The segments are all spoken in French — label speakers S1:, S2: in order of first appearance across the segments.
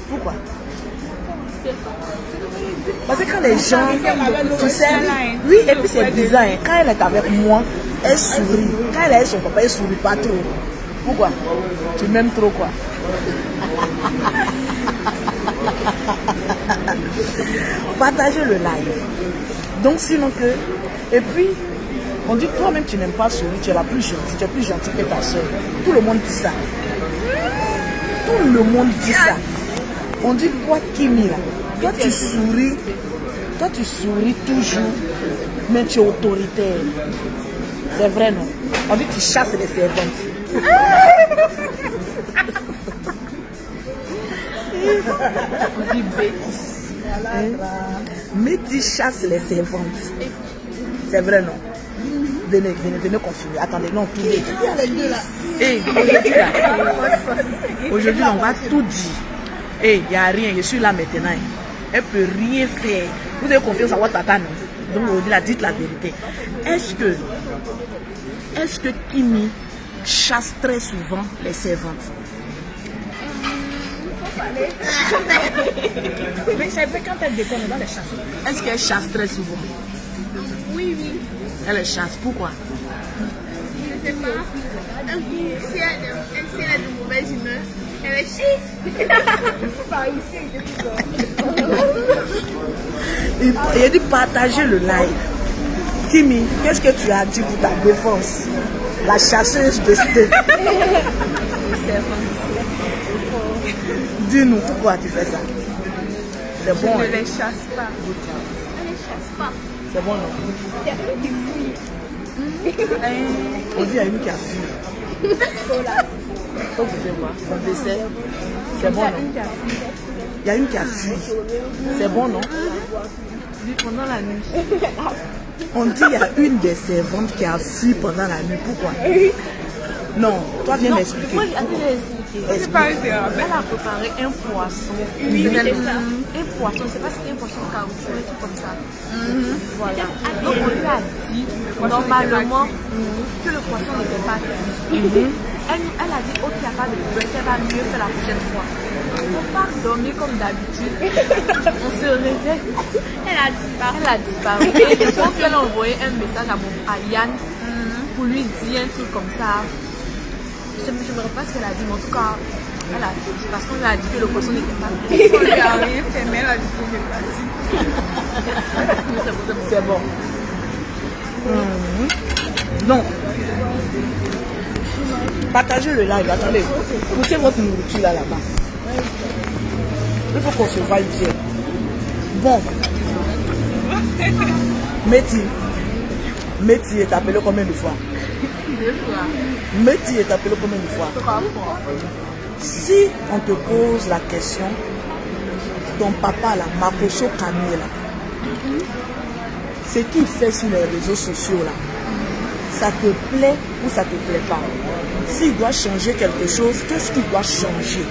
S1: Pourquoi? Parce que quand les gens, tu sais, oui, et puis c'est bizarre, hein, quand elle est avec moi, elle sourit. Quand elle est avec son papa, elle sourit pas trop. Pourquoi? Tu m'aimes trop quoi? Partagez le live. Donc sinon que... Et puis, on dit toi-même tu n'aimes pas sourire, tu es la plus gentille, tu es plus gentille que ta soeur. Tout le monde dit ça. Tout le monde dit ça. On dit toi Kimi là, toi tu souris toujours, mais tu es autoritaire. C'est vrai non? On dit tu chasses les servantes. On dit bêtise. Mais tu chasses les servantes. C'est vrai non? Venez continuer. Attendez, non, tout est. Hey, aujourd'hui, on va tout dire. Hey, il n'y a rien, je suis là maintenant. Elle ne peut rien faire. Vous avez confiance en votre tata, non? Donc aujourd'hui, dites la vérité. Est-ce que Kimi chasse très souvent les servantes? Mais c'est vrai quand elle déconne, on va les chasser. Est-ce qu'elle chasse très souvent?
S2: Oui.
S1: Elle les chasse, pourquoi?
S2: Je ne sais pas. Si elle est de mauvaise humeur, elle est chasse.
S1: Il a dit partager le live. Kimi, qu'est-ce que tu as dit pour ta défense? La chasseuse de sté. Dis-nous pourquoi tu fais ça. C'est bon.
S2: Je ne les chasse pas. Je ne les chasse pas.
S1: C'est bon, non?
S2: Il y a une qui fuit.
S1: On dit il y a une qui a fui. Faut que je vois. Son décès. C'est bon, non? Il y a une qui a fui. C'est bon, non?
S2: Pendant la nuit.
S1: On dit il y a une des servantes qui a fui pendant la nuit. Pourquoi? Non, toi viens m'expliquer.
S2: Moi, elle a préparé un poisson. Oui, c'est ça. Un poisson, je ne sais pas si c'est un poisson caoutchouc, un truc comme ça. Voilà. Donc on lui a dit normalement que le poisson n'était pas cuit. Elle a dit ok, il n'y a pas de problème, elle va mieux faire la prochaine fois. On part dormir comme d'habitude. On se réveille. Elle a disparu. Et je pense qu'elle a envoyé un message à Yann pour lui dire un truc comme ça. Je ne me rappelle pas ce qu'elle a dit, mais en tout cas, elle a dit, parce qu'on lui a dit que le poisson n'était pas cuit. On lui a rien fait, mais elle a dit que
S1: c'est bon. Donc, partagez le live, attendez. Poussez votre nourriture là-bas. Il faut qu'on se voie bien. Bon. Métis est appelé combien de fois?
S2: 2 fois.
S1: Métis est appelé combien de fois?
S2: 3 fois.
S1: Si on te pose la question, ton papa là, Makoso Camille là, ce qu'il fait sur les réseaux sociaux là, ça te plaît ou ça te plaît pas? S'il doit changer quelque chose, qu'est-ce qu'il doit changer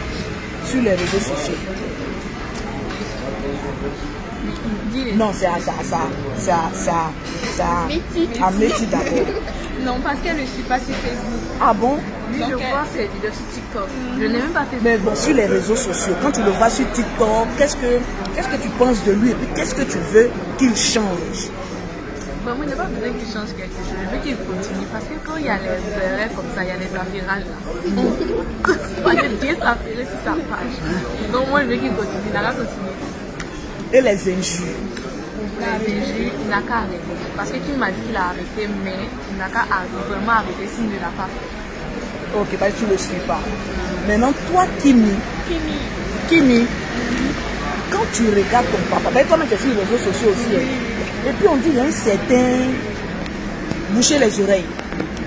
S1: sur les réseaux sociaux? Non, c'est à Métis d'abord.
S2: Non, parce qu'elle ne suit pas sur Facebook.
S1: Ah bon?
S2: Lui, je vois ses vidéos sur TikTok. Je n'ai même pas fait.
S1: Mais bon, sur les réseaux sociaux, quand tu le vois sur TikTok, qu'est-ce que tu penses de lui et puis qu'est-ce que tu veux qu'il change?
S2: Bon, moi, il n'y a pas besoin qu'il change quelque chose. Je veux qu'il continue. Parce que quand il y a les erreurs comme ça, il y a les affairages là. Moi, j'aime bien s'affairer sur sa page. Donc, moi, je veux qu'il continue. Il n'a qu'à continuer.
S1: Et les injures?
S2: Les injures, il n'a qu'à arrêter. Parce que Kim m'a dit qu'il a arrêté, mais il n'a qu'à vraiment arrêter s'il ne l'a pas fait.
S1: Ok, bah tu ne le suis pas. Maintenant, toi, Kimi, quand tu regardes ton papa, bah, toi-même tu es sur les réseaux sociaux aussi. Hein. Et puis on dit, il y a un certain... Bouchez les oreilles.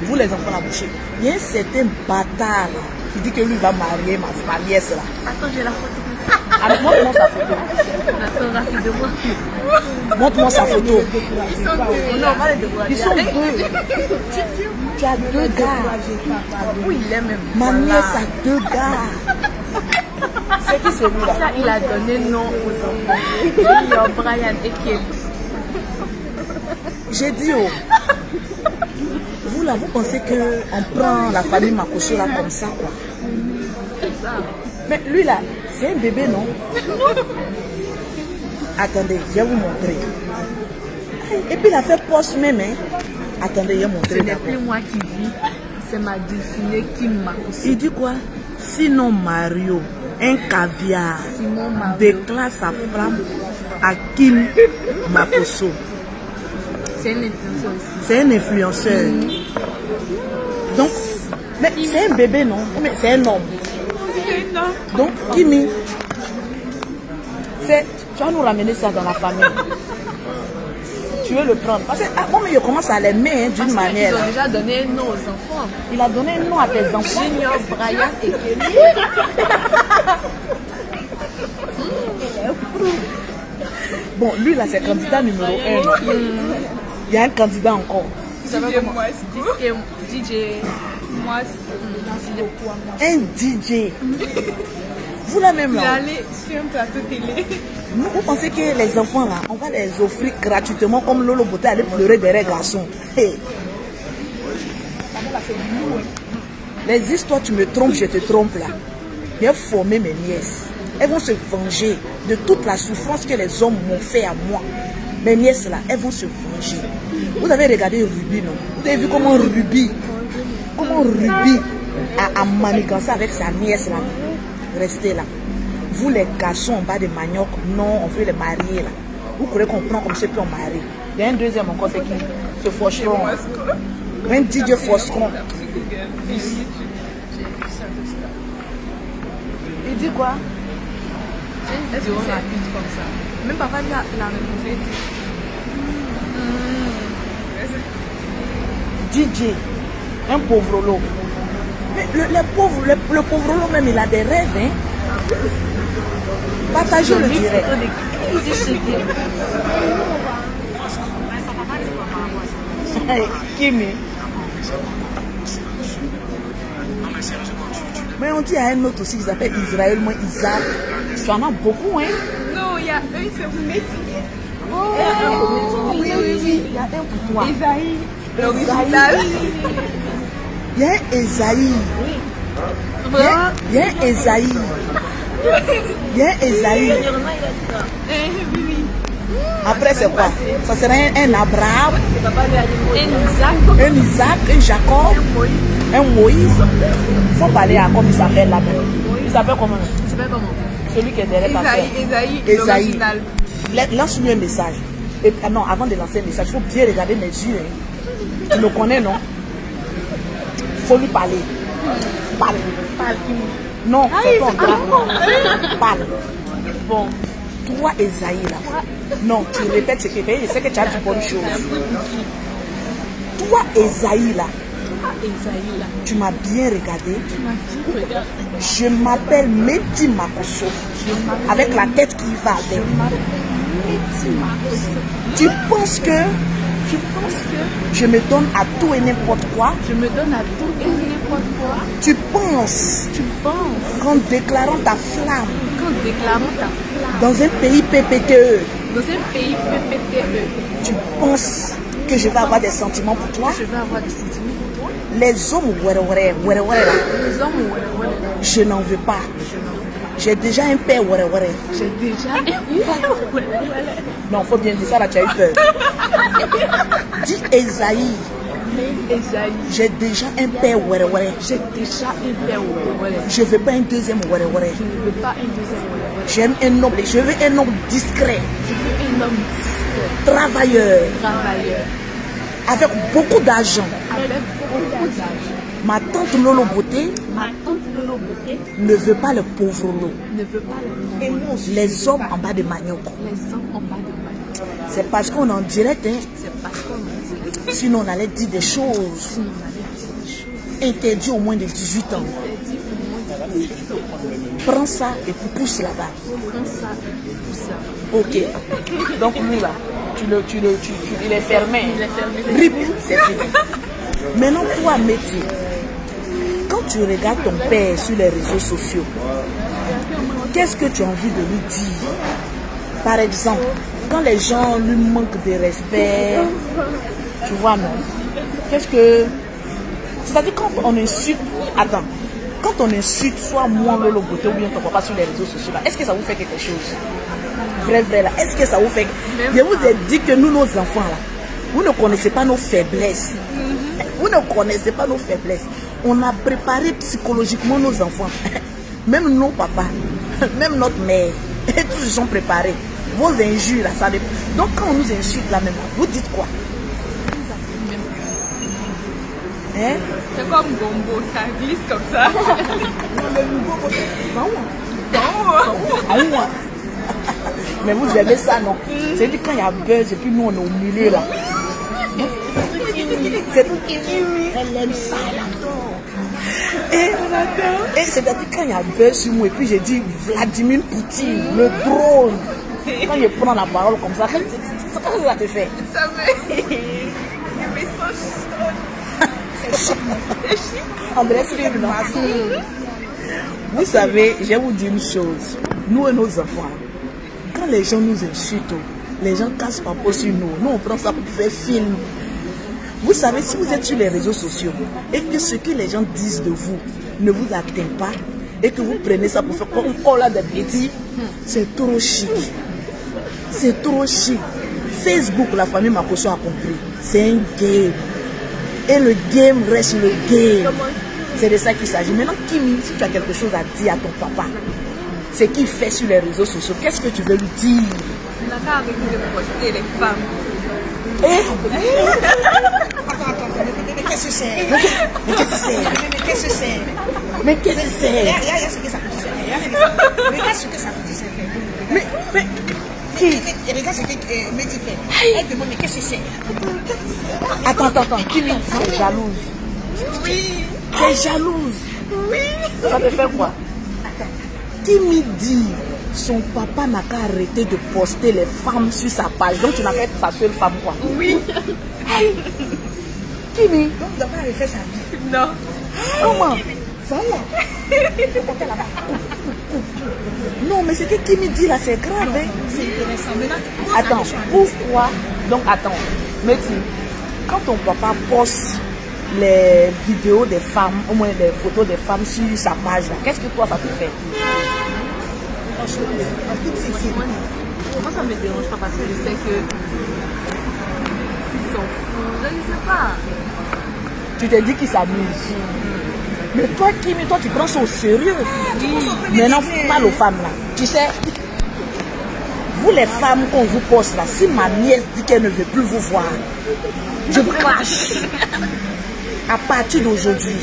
S1: Vous les enfants, la boucher. Il y a un certain bâtard là, qui dit que lui va marier ma nièce là.
S2: Attends, j'ai la photo.
S1: Alors, montre-moi sa photo.
S2: Attends, rapidement.
S1: Montre-moi sa photo.
S2: Ils sont 2. Non, on va les devoir.
S1: Ils sont 2. Tu as 2 gars.
S2: Oui, il est même.
S1: Ma nièce a 2 gars. C'est qui celui-là?
S2: Ça, il a donné nom aux enfants. Il y a Brian et Kelly.
S1: J'ai dit, oh. Vous là, vous pensez qu'on prend la famille Makoso là comme ça, quoi?
S2: C'est ça.
S1: Mais lui là, C'est un bébé, non? Attendez, je vais vous montrer. Et puis il a fait poste même. Hein. Attendez, je vais montrer.
S2: Ce n'est plus moi qui vis, c'est ma destinée qui m'a poussé.
S1: Il dit quoi? Sinon Mario, un caviar, déclare sa flamme à Kim Makosso.
S2: C'est un influenceur aussi.
S1: C'est un influenceur. Donc, mais c'est un bébé, non? Mais c'est un homme. Donc, Kimi, tu vas nous ramener ça dans la famille. Tu veux le prendre. Parce que moi, je commence à l'aimer hein, d'une manière.
S2: Ils ont déjà donné un nom aux enfants.
S1: Il a donné un nom à tes enfants.
S2: Junior, Brian et Kelly.
S1: Bon, lui là, c'est candidat numéro 1. Il y a un candidat encore.
S2: DJ Moi,
S1: un DJ. Vous là même là.
S2: il allait sur un plateau télé.
S1: Vous pensez que les enfants là, on va les offrir gratuitement comme Lolo Boté aller pleurer derrière garçons. Hey. Les histoires, tu me trompes, je te trompe là. J'ai formé mes nièces. Elles vont se venger de toute la souffrance que les hommes m'ont fait à moi. Mes nièces là, elles vont se venger. Vous avez regardé Ruby, non? Vous avez vu comment Ruby a manigancé avec sa nièce là. Restez là. Vous les garçons en bas de manioc, non, on veut les marier là. Vous croyez qu'on prend comme ça puis on marie. Il y a un deuxième encore, c'est qui? Ce Foscron. Un DJ Foscron. Il dit quoi?
S2: Est-ce qu'on rapide comme ça? Même papa l'a rencontré.
S1: DJ, un pauvre lot. Mais le pauvre lot même, il a des rêves. Hein? Partagez le direct. Kimi. Mais on dit à un autre aussi qui s'appelle Israël, moi Isaac. Tu en as beaucoup, hein?
S2: Non, il y a un, c'est vous mettez.
S1: Oh, oui, il y a un pour toi.
S2: Esaïe, l'original.
S1: Il y a un Esaïe. Il y a un Esaïe. Il y a un Esaïe. Après, c'est quoi? Ça serait un Abraham, un Isaac, un Jacob, un Moïse. Il faut parler à comme il s'appelle là-bas. Il s'appelle comment? Celui qui est derrière ta soeur.
S2: Esaïe, l'original.
S1: Lance-lui un message. Et, non, avant de lancer un message, il faut bien regarder mes yeux. Hein. Tu me connais, non? Il faut lui parler. Parle. Non, c'est ton gars. Parle. Bon. Toi, Esaïe, là. Non, tu répètes ce que tu fais. Je sais que tu as dit bonne chose. Toi, Esaïe, là. Tu m'as bien regardé. Je m'appelle Mehdi Makosso. Avec la tête qui va avec. Tu penses que je me donne à tout et n'importe quoi?
S2: Je me donne à tout et n'importe quoi.
S1: Tu penses qu'en déclarant ta flamme dans un pays PPTE, tu penses que je vais avoir des sentiments pour toi?
S2: Je vais avoir des sentiments pour toi.
S1: Les hommes, je n'en veux pas. J'ai déjà un père,
S2: J'ai déjà un père.
S1: Non, faut bien dire ça, là, tu as eu peur. Dis Esaïe. J'ai déjà un père,
S2: J'ai déjà un père.
S1: Je veux pas un deuxième,
S2: Je ne veux pas un deuxième.
S1: J'aime un homme, je veux un homme discret.
S2: Je veux un homme discret.
S1: Travailleur. Avec beaucoup d'argent. Ma tante Lolo Boté ne veut pas le pauvre lot. Les hommes en bas de manioc. C'est parce qu'on est en direct. Hein. Sinon, on allait dire des choses interdites au moins de 18 ans. Prends ça et puis pousse là-bas. Ok. Donc lui là, il est fermé. Rip, c'est fini. Maintenant, toi, métier. Quand tu regardes ton père sur les réseaux sociaux, qu'est-ce que tu as envie de lui dire? Par exemple, quand les gens lui manquent de respect, tu vois, non? Qu'est-ce que... C'est-à-dire quand on insulte... Attends. Quand on insulte soit moi, Lolo Beauté ou bien ton papa sur les réseaux sociaux, est-ce que ça vous fait quelque chose? Vrai, là. Est-ce que ça vous fait... Je vous ai dit que nous, nos enfants, là, vous ne connaissez pas nos faiblesses. Vous ne connaissez pas nos faiblesses. On a préparé psychologiquement nos enfants. Même nos papas, même notre mère. Et tous ils sont préparés. Vos injures, là, ça dépend. Donc quand on nous insulte là même, vous dites quoi? Hein?
S2: C'est comme Gombo, ça glisse comme ça.
S1: Non, le nouveau, mais vous aimez ça, non? C'est dit quand il y a buzz et puis nous on est au milieu là. C'est tout qui elle aime ça, elle adore. Et c'est-à-dire quand il y a buzz sur moi et puis j'ai dit Vladimir Poutine, le drone. Quand je prends la parole comme ça, qu'est-ce que ça te fait?
S2: Ça me... Je me sens chaude. C'est chic.
S1: André, c'est une Vous savez, je vais vous dire une chose. Nous et nos enfants, quand les gens nous insultent, les gens cassent pas sur nous. Nous, on prend ça pour faire film. Vous savez, si vous êtes sur les réseaux sociaux et que ce que les gens disent de vous ne vous atteint pas et que vous prenez ça pour faire comme on l'a des bêtises, c'est trop chic. C'est trop chic. Facebook, la famille Makoso a compris. C'est un game. Et le game reste le game. C'est de ça qu'il s'agit. Maintenant, Kimi, si tu as quelque chose à dire à ton papa, c'est qu'il fait sur les réseaux sociaux, qu'est-ce que tu veux lui dire?
S2: On n'a qu'à arrêter de poster les femmes.
S1: Attends, mais qu'est-ce que c'est? Mais qu'est-ce que c'est? Mais qu'est-ce que c'est? Regarde ce que ça peut faire. Regarde ce que ça peut faire. Mais qui? Regarde ce que Mehdi fait. Elle demande, mais qu'est-ce que c'est? Attends, Kimi, tu es jalouse.
S2: Oui.
S1: Tu es jalouse.
S2: Oui.
S1: Ça te fait quoi? Kimi dit son papa n'a qu'à arrêter de poster les femmes sur sa page. Donc tu n'as qu'à être sa seule femme, quoi.
S2: Oui.
S1: Kimi. Donc il n'a pas refait sa vie.
S2: Non.
S1: Comment? Non, mais ce que Kimi dit là, c'est grave. Hein?
S2: C'est intéressant. Maintenant,
S1: attends, pourquoi? Donc attends, Mehdi, quand ton papa poste les vidéos des femmes, au moins les photos des femmes sur sa page là, qu'est-ce que toi ça te fait?
S2: Moi ça me dérange pas parce que je sais que ils sont fous, je ne sais pas.
S1: Tu te dis qu'ils s'amusent. Mais toi Kimi, toi tu prends ça au sérieux. Maintenant parle aux femmes là. Tu sais, vous les femmes qu'on vous poste là, si ma nièce dit qu'elle ne veut plus vous voir, je vous crache. À partir d'aujourd'hui,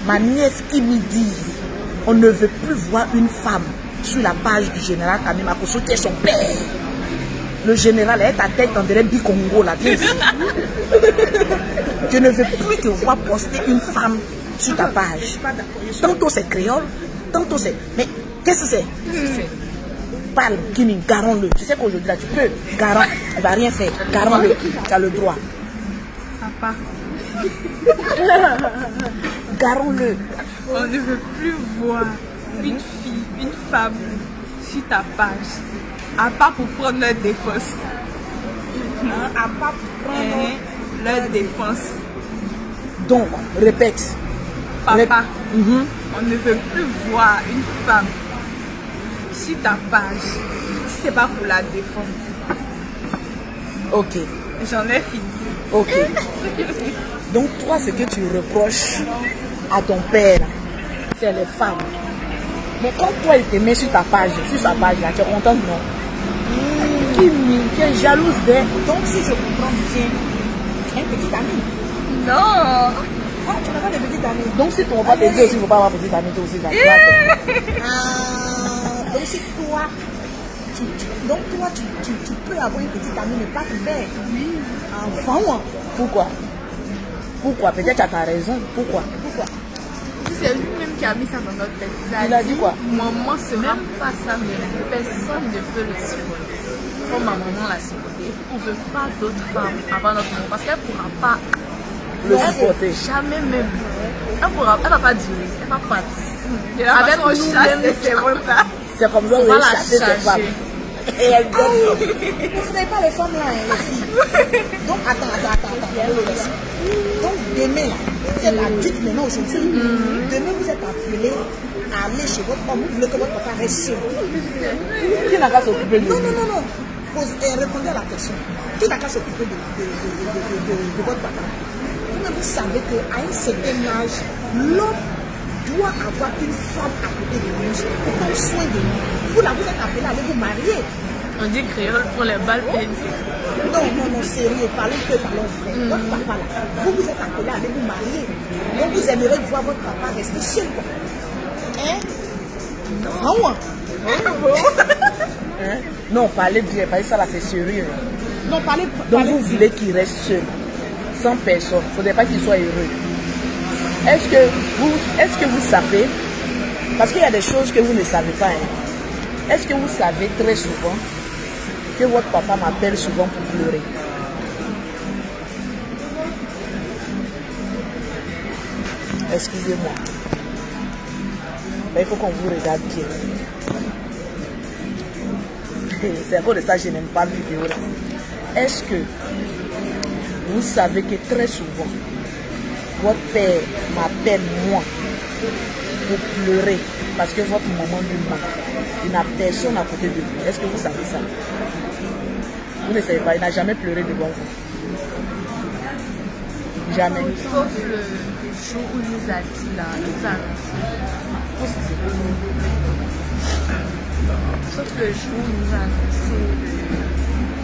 S1: ma nièce qui me dit on ne veut plus voir une femme sur la page du général Kami Makoso qui est son père. Le général est ta tête en dirait Bikongo là, viens ici. Je ne veux plus te voir poster une femme sur ta page. Tantôt c'est créole, tantôt c'est... Mais qu'est-ce que c'est? Parle, Kimi, garant-le. Tu sais qu'aujourd'hui là tu peux, garant, il va rien faire, garant-le, tu as le droit.
S2: Papa.
S1: Garons-le.
S2: On ne veut plus voir une fille, une femme sur ta page, à part pour prendre leur défense. À part pour prendre leur défense.
S1: Donc, répète.
S2: Papa, on ne veut plus voir une femme sur ta page, si c'est pas pour la défendre.
S1: Ok.
S2: J'en ai fini.
S1: Ok. Donc toi, ce que tu reproches à ton père, c'est les femmes. Mais quand toi, il te met sur ta page, sur sa page, là, tu es contente, non? Kimi, tu es jalouse d'elle. Donc si je comprends bien, tu es un petit ami.
S2: Non.
S1: Ah, tu n'as pas de petite amie. Donc si ton papa te dit aussi, il ne faut pas avoir petite amie, toi aussi, là. Donc si toi, tu peux avoir une petite amie, mais pas ton père.
S2: Oui.
S1: Enfin, pourquoi? Pourquoi? Peut-être tu as ta raison. Pourquoi?
S2: C'est lui-même qui a mis ça dans notre tête.
S1: Il a dit quoi?
S2: Maman sera pas ça, mais personne ne peut le supporter. Comme ma maman l'a supporté. On ne veut pas d'autres femmes avant notre maman parce qu'elle ne pourra pas
S1: le supporter.
S2: Jamais même. Elle va pas dire. Elle va partir. Avec nous-mêmes,
S1: c'est comme ça qu'on va chasser ces femmes. Et elle donne.
S3: Vous n'avez pas les femmes là, les filles. Donc, attends. Donc, demain,
S1: Vous êtes adulte maintenant aujourd'hui. Demain, vous êtes appelé à aller chez votre homme. Vous voulez que votre papa reste seul.
S3: Qui n'a qu'à s'occuper de lui?
S1: Non. Répondez à la question. Qui n'a qu'à s'occuper de votre papa? Vous savez qu'à un certain âge, l'homme doit avoir une femme à côté de lui pour prendre soin de lui. Vous là, vous êtes appelé à aller vous marier.
S2: On dit créole pour les balles pédiques.
S1: Non, sérieux, parlons vrai. Votre papa là, vous êtes appelé à aller vous marier. Donc vous aimeriez voir votre papa rester seul, quoi. Hein? Non.
S3: Hein? Non, parlez bien, parlez ça là, c'est sérieux.
S1: Non, parlez.
S3: Donc vous voulez qu'il reste seul, sans personne. Il ne faudrait pas qu'il soit heureux. Est-ce que vous savez, parce qu'il y a des choses que vous ne savez pas, hein? Est-ce que vous savez très souvent que votre papa m'appelle souvent pour pleurer? Excusez-moi. Mais il faut qu'on vous regarde bien. C'est à cause de ça que je n'aime pas la vidéo là. Est-ce que vous savez que très souvent, votre père m'appelle moi pour pleurer parce que votre maman lui manque. Il n'a personne à côté de lui. Est-ce que vous savez ça? Vous ne savez pas, il n'a jamais pleuré devant vous. Jamais.
S2: Sauf le jour où il nous a dit là, il nous a annoncé. Sauf le jour où il nous a annoncé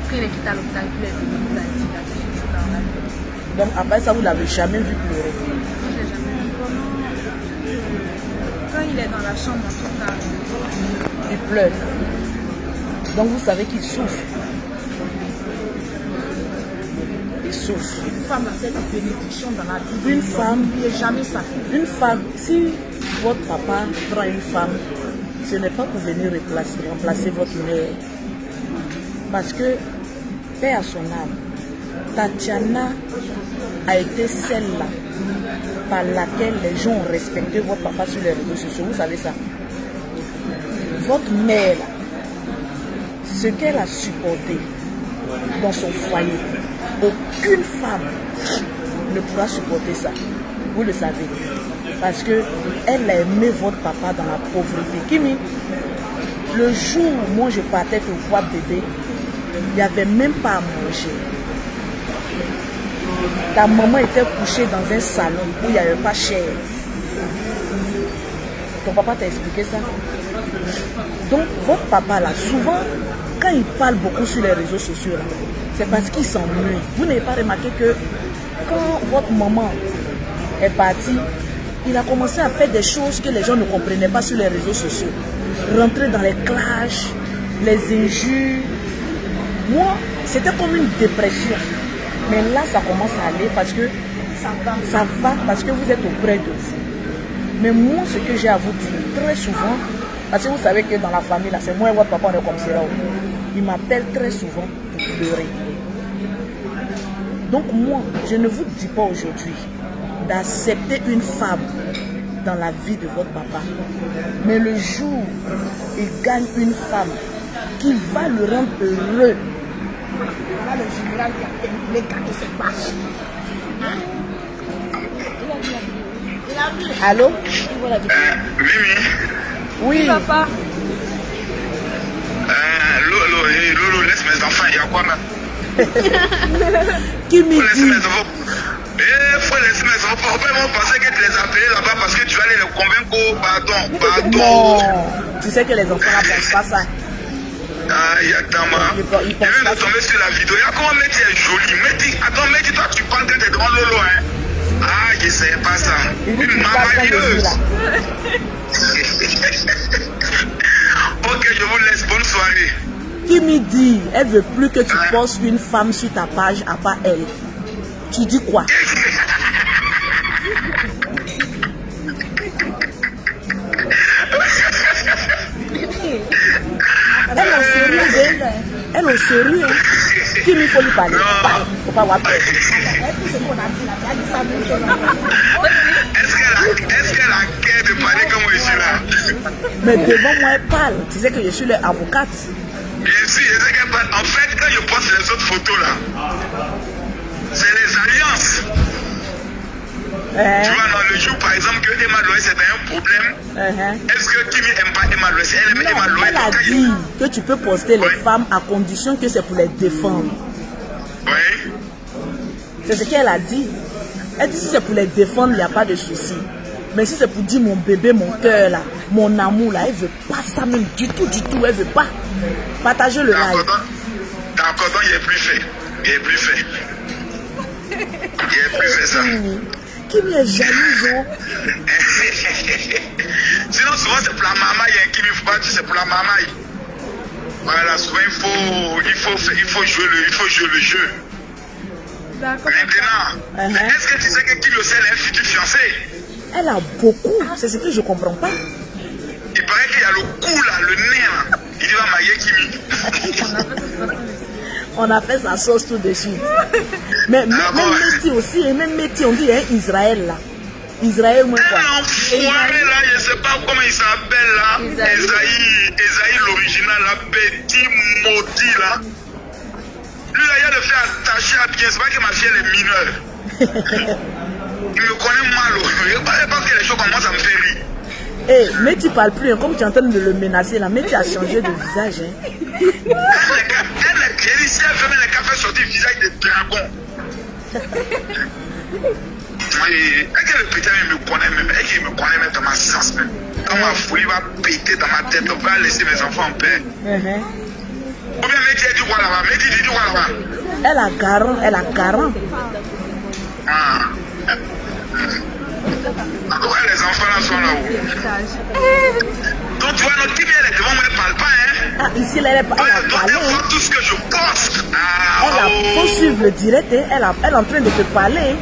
S2: qu'il est quitté à l'hôpital, il est venu, il nous a dit là, c'est ce jour-là.
S3: Donc après ça, vous ne l'avez jamais vu pleurer?
S2: Je ne l'ai jamais vu. Quand il est dans la chambre, en tout cas,
S3: il pleure. Donc vous savez qu'il souffre. Il souffre.
S1: Une femme, c'est une bénédiction dans la vie.
S3: Une femme,
S1: n'oubliez jamais ça.
S3: Une femme, si votre papa prend une femme, ce n'est pas pour venir remplacer votre mère. Parce que, paix à son âme, Tatiana a été celle-là par laquelle les gens ont respecté votre papa sur les réseaux sociaux. Vous savez ça? Votre mère, ce qu'elle a supporté dans son foyer, aucune femme ne pourra supporter ça. Vous le savez. Parce qu'elle a aimé votre papa dans la pauvreté. Kimi, le jour où moi je partais pour voir bébé, il n'y avait même pas à manger. Ta maman était couchée dans un salon où il n'y avait pas chaise. Ton papa t'a expliqué ça? Donc votre papa là, souvent, quand il parle beaucoup sur les réseaux sociaux, c'est parce qu'il s'ennuie. Vous n'avez pas remarqué que quand votre maman est partie, il a commencé à faire des choses que les gens ne comprenaient pas sur les réseaux sociaux. Rentrer dans les clashs, les injures. Moi, c'était comme une dépression. Mais là, ça commence à aller parce que ça va parce que vous êtes auprès de vous. Mais moi, ce que j'ai à vous dire, très souvent, parce que vous savez que dans la famille, là, c'est moi et votre papa, on est comme ça. Il m'appelle très souvent pour pleurer. Donc moi, je ne vous dis pas aujourd'hui d'accepter une femme dans la vie de votre papa. Mais le jour où il gagne une femme qui va le rendre heureux,
S1: Là, le général qui a terminé gâter ses pages. Il a vu.
S3: allô?
S4: Mimi.
S3: Oui.
S2: papa,
S4: Lolo, laisse mes enfants, il y a quoi là?
S3: Qui me
S4: Faut laisser
S3: dit?
S4: mes enfants. Faut laisser mes enfants. Faut pas vraiment penser que tu les as appelés là-bas parce que tu vas aller les convaincre. Oh, pardon.
S3: Non, tu sais que les enfants ne pensent pas ça.
S4: Ah, Yatama. Je viens de tomber sur la vidéo. Y'a comment Mehdi est joli. Attends, Mehdi, toi tu parles que t'es devant Lolo, hein. Ah, je sais pas ça.
S3: Il dit
S4: Une
S3: tu parles quand je suis
S4: mamalieuse.
S3: là.
S4: Ok, je vous laisse. Bonne soirée.
S3: Qui me dit? Elle veut plus que tu postes une femme sur ta page à part elle. Tu dis quoi? Elle est sérieuse, hein? Elle est sérieuse, hein? Qui me faut lui parler? Faut pas avoir peur.
S4: Est-ce qu'elle a cœur de parler comme je suis là?
S3: Mais devant moi, elle parle. Tu sais que je suis l'avocate.
S4: Bien sûr, je sais qu'elle parle. En fait, quand je poste les autres photos là, c'est les alliances. Tu vois, dans le jour, par exemple, que Emma Loé, c'était un problème. Est-ce que Kimi n'aime pas Emma Loé? Elle aime Emma Loé.
S3: Elle a dit que tu peux poster les femmes à condition que c'est pour les défendre.
S4: Oui.
S3: C'est ce qu'elle a dit. Elle dit si c'est pour les défendre, il n'y a pas de souci. Mais si c'est pour dire mon bébé, mon cœur là, mon amour là, elle veut pas ça même du tout, elle veut pas. Partager le live.
S4: D'accord, il est plus fait. Il est plus fait. Il est plus fait ça.
S3: Qui m'est jalouse, hein?
S4: Sinon, souvent c'est pour la maman, il y a un qui me faut pas dire c'est pour la maman. Voilà, souvent il faut jouer le jeu. Maintenant, est-ce que tu sais que Kim Yosel est un futur fiancé?
S3: Elle a beaucoup, c'est ce que je comprends pas.
S4: Il paraît qu'il y a le cou là, le nez là. Il va marier Kimi.
S3: On a fait sa sauce tout de suite. Mais même Métis aussi, et même Métis, on dit hein, Israël là. Israël, moi quoi.
S4: Un enfoiré là, je sais pas comment il s'appelle là. Esaïe l'original là, petit maudit là. Lui là, il a de faire attacher à bien, c'est pas que ma fille elle est mineure. Il me connaît mal. Je ne sais pas que les choses commencent à me faire rire.
S3: Eh, mais tu parles plus, hein, comme tu es en train de le menacer là, mais tu as changé de visage. Hein.
S4: Elle est ici, elle fait les cafés sortir le visage de dragon. Est-ce que le putain me connaît même? Est-ce qu'il me connaît même dans ma science même? Quand ma folie va péter dans ma tête, on va laisser mes enfants en paix. Ou bien Métis dit quoi là-bas? Métis dit quoi là-bas?
S3: Elle a garant.
S4: Ah. En tout cas, les enfants là sont là-haut. Donc tu vois, notre Kimi elle est devant moi, elle ne parle pas, hein?
S3: Ah, ici, elle a parlé.
S4: Elle voit tout ce que je poste.
S3: Faut suivre le direct, hein. Elle est en train de te parler.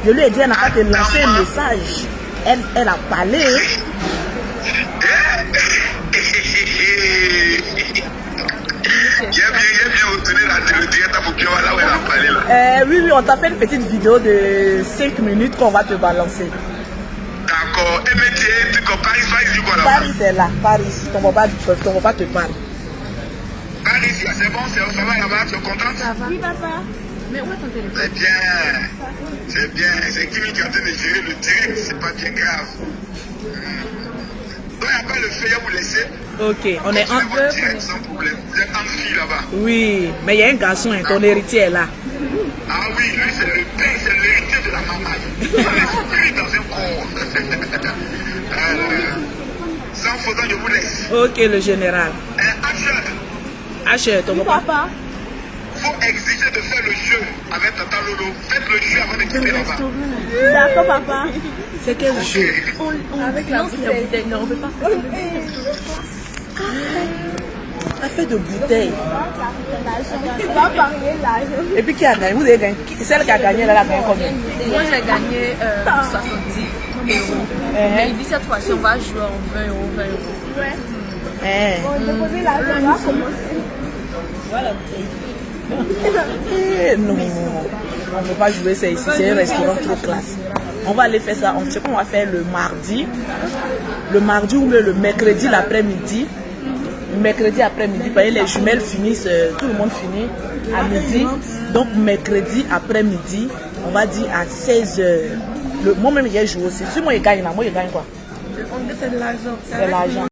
S3: Je lui ai dit, elle n'a pas te lancer un message. Elle a parlé.
S4: J'ai bien retenu le direct pour que là où elle a parlé là.
S3: Oui, on t'a fait une petite vidéo de 5 minutes qu'on va te balancer.
S4: D'accord. Et Métis, tu comprends Paris du quoi là?
S3: Paris, c'est là. Paris, ton papa te parle.
S4: Paris, c'est bon, ça va là-bas, tu es content?
S2: Ça va. Oui, papa. Mais où est ton téléphone?
S4: C'est bien. C'est bien. C'est Kimi qui est en train de gérer le direct, c'est pas bien grave. Donc, il n'y a pas le feu, vous laissez.
S3: Ok, on est en
S4: direct sans problème. Vous êtes en fille là-bas.
S3: Oui, mais il y a un garçon, hein, ton héritier est là.
S4: Ah oui, lui c'est le père, c'est l'héritier de la maman. Il est dans un corps. Sans faute, je vous laisse.
S3: Ok, le général. Asher, ton papa.
S2: Papa.
S4: Il faut exiger de faire le jeu avec Tata Lolo. Faites le jeu avant de quitter là-bas.
S2: D'accord, papa.
S3: C'est quel jeu?
S2: Avec la bouteille. Non, on ne peut pas faire
S3: Elle fait de bouteilles.
S2: Tu vas parier là.
S3: Et puis qui a gagné? Vous avez gagné? Celle qui a gagné, elle a gagné combien?
S2: Moi, j'ai gagné 70 €. Mais il dit cette fois-ci, on va jouer en 20 €, 20 €. Ouais. On va poser l'argent, on va commencer. Voilà.
S3: Non, on ne peut pas jouer ça ici, c'est un restaurant trop classe. On va aller faire ça, ce qu'on va faire le mardi ou le mercredi l'après-midi. Mercredi après-midi, parce que les jumelles finissent, tout le monde finit à midi. Donc mercredi après-midi, on va dire à 16 h. Moi-même, j'ai joué aussi. Si moi, je gagne là, moi, je gagne quoi?
S2: C'est de l'argent.
S3: C'est l'argent.